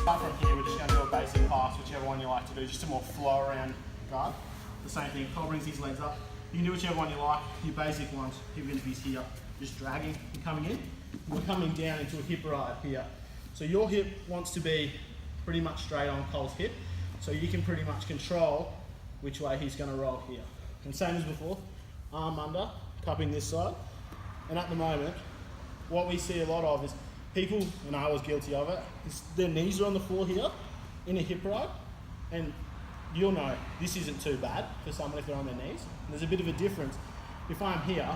Apart from here, we're just going to do a basic pass, whichever one you like to do, just a more flow around guard. The same thing, Cole brings his legs up. You can do whichever one you like. Your basic ones, even if he's here, just dragging and coming in. We're coming down into a hip ride here. So your hip wants to be pretty much straight on Cole's hip, so you can pretty much control which way he's going to roll here. And same as before, arm under, cupping this side. And at the moment, what we see a lot of is people, and I was guilty of it, is their knees are on the floor here in a hip ride, and you'll know this isn't too bad for someone if they're on their knees. And there's a bit of a difference. If I'm here,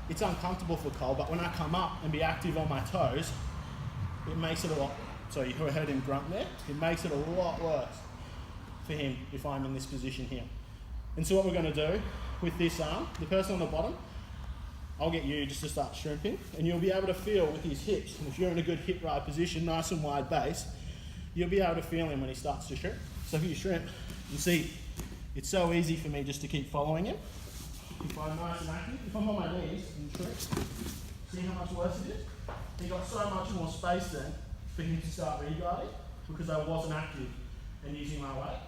it's uncomfortable for Cole, but when I come up and be active on my toes, it makes it a lot, so you heard him grunt there, it makes it a lot worse for him if I'm in this position here. And so what we're going to do with this arm, the person on the bottom, I'll get you just to start shrimping, and you'll be able to feel with his hips, and if you're in a good hip ride position, nice and wide base, you'll be able to feel him when he starts to shrimp. So if you shrimp, you see, it's so easy for me just to keep following him. If I'm nice and active, if I'm on my knees and shrimp, see how much worse it is? He got so much more space then for him to start re-guarding because I wasn't active and using my weight.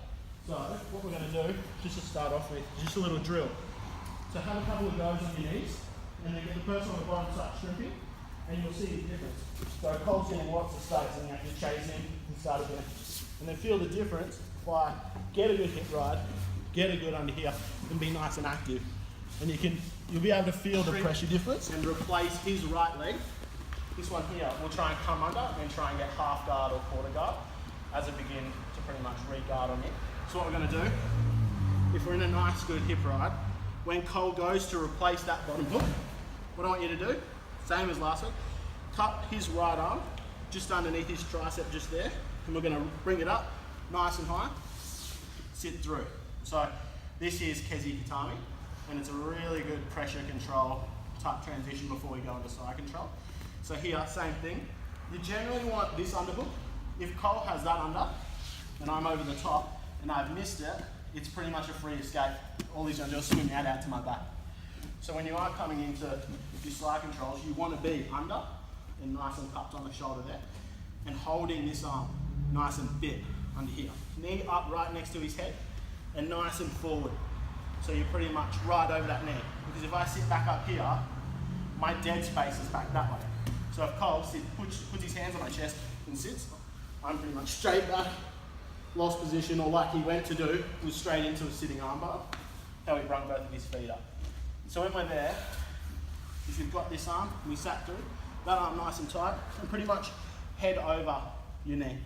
So what we're going to do, just to start off with, is just a little drill. So have a couple of goes on your knees, and then get the person on the bottom start shrimping, and you'll see the difference. So Cole's getting lots of space, and you have to chase him and start again. And then feel the difference by get a good hip ride, get a good under here, and be nice and active. And you'll be able to feel the pressure difference and replace his right leg. This one here, we'll try and come under and try and get half guard or quarter guard as a begin to pretty much re-guard on it. So what we're going to do, if we're in a nice good hip ride, when Cole goes to replace that bottom hook, what I want you to do, same as last week, cut his right arm just underneath his tricep just there, and we're going to bring it up nice and high, sit through. So this is Kezi Katami, and it's a really good pressure control type transition before we go into side control. So here, same thing. You generally want this underhook. If Cole has that under, and I'm over the top, and I've missed it, it's pretty much a free escape. All he's going to do is swing that out to my back. So when you are coming into your slide controls, you want to be under and nice and cupped on the shoulder there, and holding this arm nice and fit under here. Knee up right next to his head, and nice and forward. So you're pretty much right over that knee. Because if I sit back up here, my dead space is back that way. So if Cole puts his hands on my chest and sits, I'm pretty much straight back, lost position, or like he went to do, was straight into a sitting armbar, how he brought both of his feet up. So when we're there, if you've got this arm, and we sat through, that arm nice and tight, and pretty much head over your knee,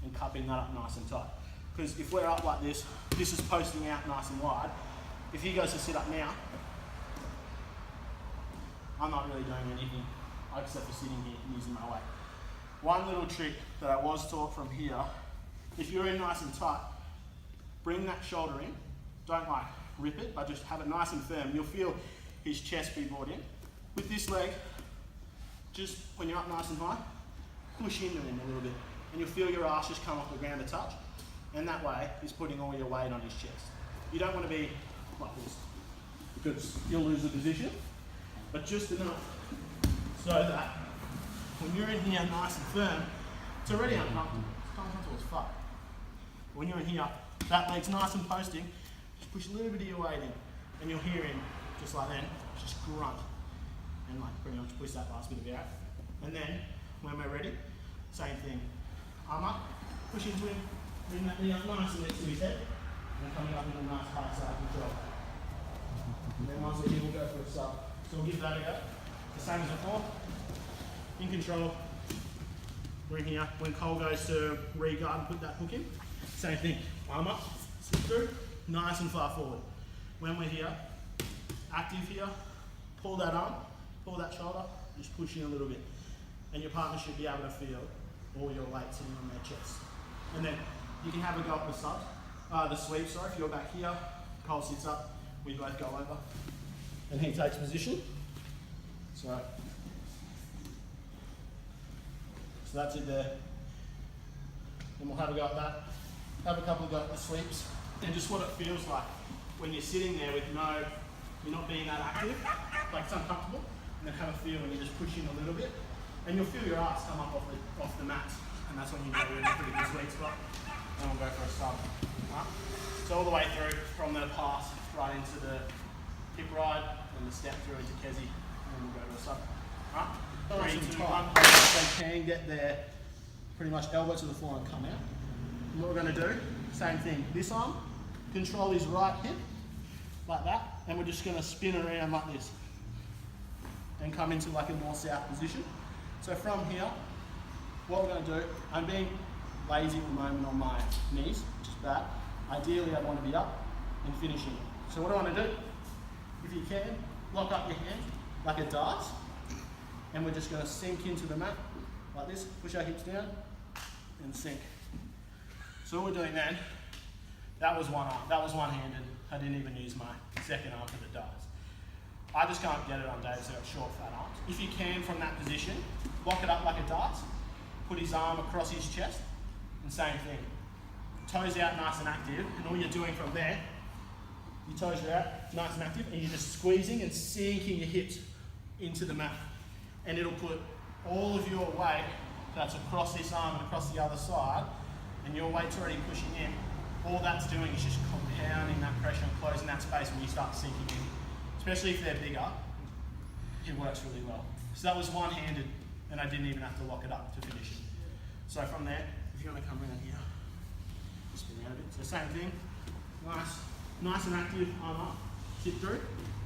and cupping that up nice and tight. Because if we're up like this, this is posting out nice and wide. If he goes to sit up now, I'm not really doing anything except for sitting here and using my weight. One little trick that I was taught from here, if you're in nice and tight, bring that shoulder in. Don't like rip it, but just have it nice and firm. You'll feel his chest be brought in. With this leg, just when you're up nice and high, push into him a little bit. And you'll feel your ass just come off the ground a touch. And that way, he's putting all your weight on his chest. You don't want to be like this, because you'll lose the position. But just enough so that when you're in here nice and firm, it's already uncomfortable. It's uncomfortable as fuck. When you're in here, that leg's nice and posting, just push a little bit of your weight in, and you'll hear him, just like then, just grunt, and like pretty much push that last bit of air. And then, when we're ready, same thing. Arm up, push into him, bring that knee up nice and next to his head, and coming up in a nice high side control. And then once we're here, we'll go for a sub. So we'll give that a go. The same as before. In control. We're here. When Cole goes to re-guard and put that hook in, same thing. Arm up, sit through, nice and far forward. When we're here, active here, pull that arm, pull that shoulder, just push in a little bit. And your partner should be able to feel all your weight sitting on their chest. And then you can have a go at the sub, the sweep, sorry, if you're back here, Cole sits up, we both go over, and he takes position. So that's it there. And we'll have a go at that. Have a couple of go at the sweeps, and just what it feels like when you're sitting there with you're not being that active, like it's uncomfortable, and then have a feel when you just push in a little bit, and you'll feel your ass come up off the mat and that's when you know you're in a pretty good sweet spot. And we'll go for a sub. Right? So all the way through from the pass right into the hip ride and the step through into Kezi, and then we'll go to a sub. Right? 3, 2, 1. They can get there pretty much elbow to the floor and come out. And what we're going to do, same thing. This arm, control his right hip like that, and we're just going to spin around like this and come into like a north-south position. So from here, what we're going to do, I'm being lazy at the moment on my knees, which is bad. Ideally, I want to be up and finishing. So what I want to do, if you can, lock up your hand like a Darce, and we're just going to sink into the mat like this, push our hips down and sink. So what we're doing then, that was one arm, that was one-handed. I didn't even use my second arm for the Darce. I just can't get it on Dave's short, fat arms. If you can, from that position, lock it up like a Darce, put his arm across his chest, and same thing. Toes out nice and active, and all you're doing from there, your toes are out nice and active, and you're just squeezing and sinking your hips into the mat. And it'll put all of your weight that's across this arm and across the other side, and your weight's already pushing in. All that's doing is just compounding that pressure and closing that space when you start sinking in. Especially if they're bigger, it works really well. So that was one-handed, and I didn't even have to lock it up to finish it. So from there, if you want to come around here, spin around a bit. So same thing, nice and active, arm up, sit through.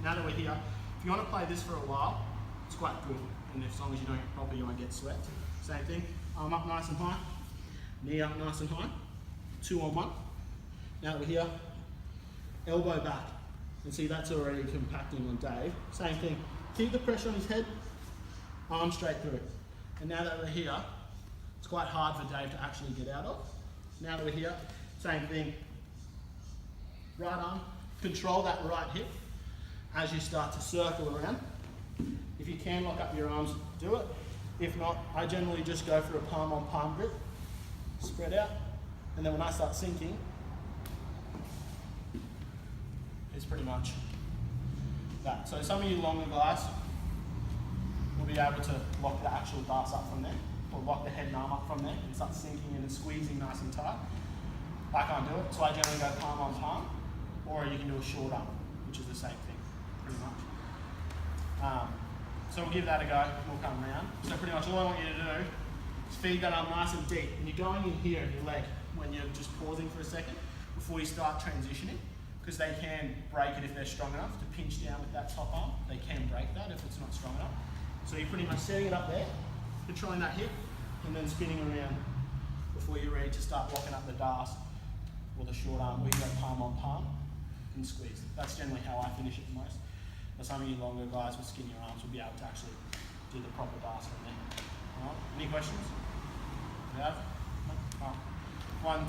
Now that we're here, if you want to play this for a while, it's quite good. And as long as you're doing it properly, you won't get sweat. Same thing, arm up nice and high, knee up nice and high, 2 on 1. Now that we're here, elbow back. And see, that's already compacting on Dave. Same thing, keep the pressure on his head, arm straight through. And now that we're here, it's quite hard for Dave to actually get out of. Now that we're here, same thing, right arm, control that right hip as you start to circle around. If you can lock up your arms, do it. If not, I generally just go for a palm on palm grip, spread out, and then when I start sinking, it's pretty much that. So some of you longer guys will be able to lock the actual Darce up from there, or lock the head and arm up from there and start sinking in and squeezing nice and tight. I can't do it, so I generally go palm on palm, or you can do a short arm, which is the same thing, pretty much. So we'll give that a go, and we'll come around. So pretty much all I want you to do is feed that arm nice and deep, and you're going in here in your leg when you're just pausing for a second before you start transitioning, because they can break it if they're strong enough to pinch down with that top arm. They can break that if it's not strong enough. So you're pretty much setting it up there, controlling that hip, and then spinning around before you're ready to start locking up the Darce or the short arm, where you go palm on palm and squeeze. That's generally how I finish it the most. But some of you longer guys with skinnier arms will be able to actually do the proper Darce from there. All right. Any questions? Yeah? No? Right. 1,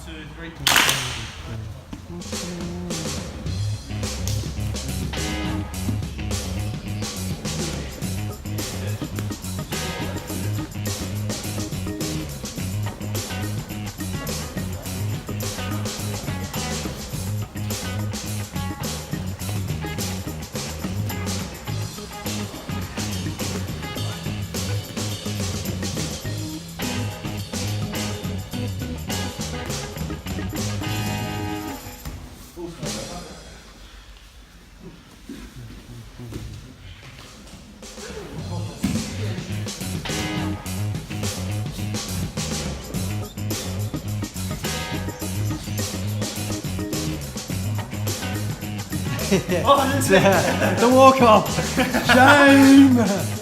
The walk off. Shame.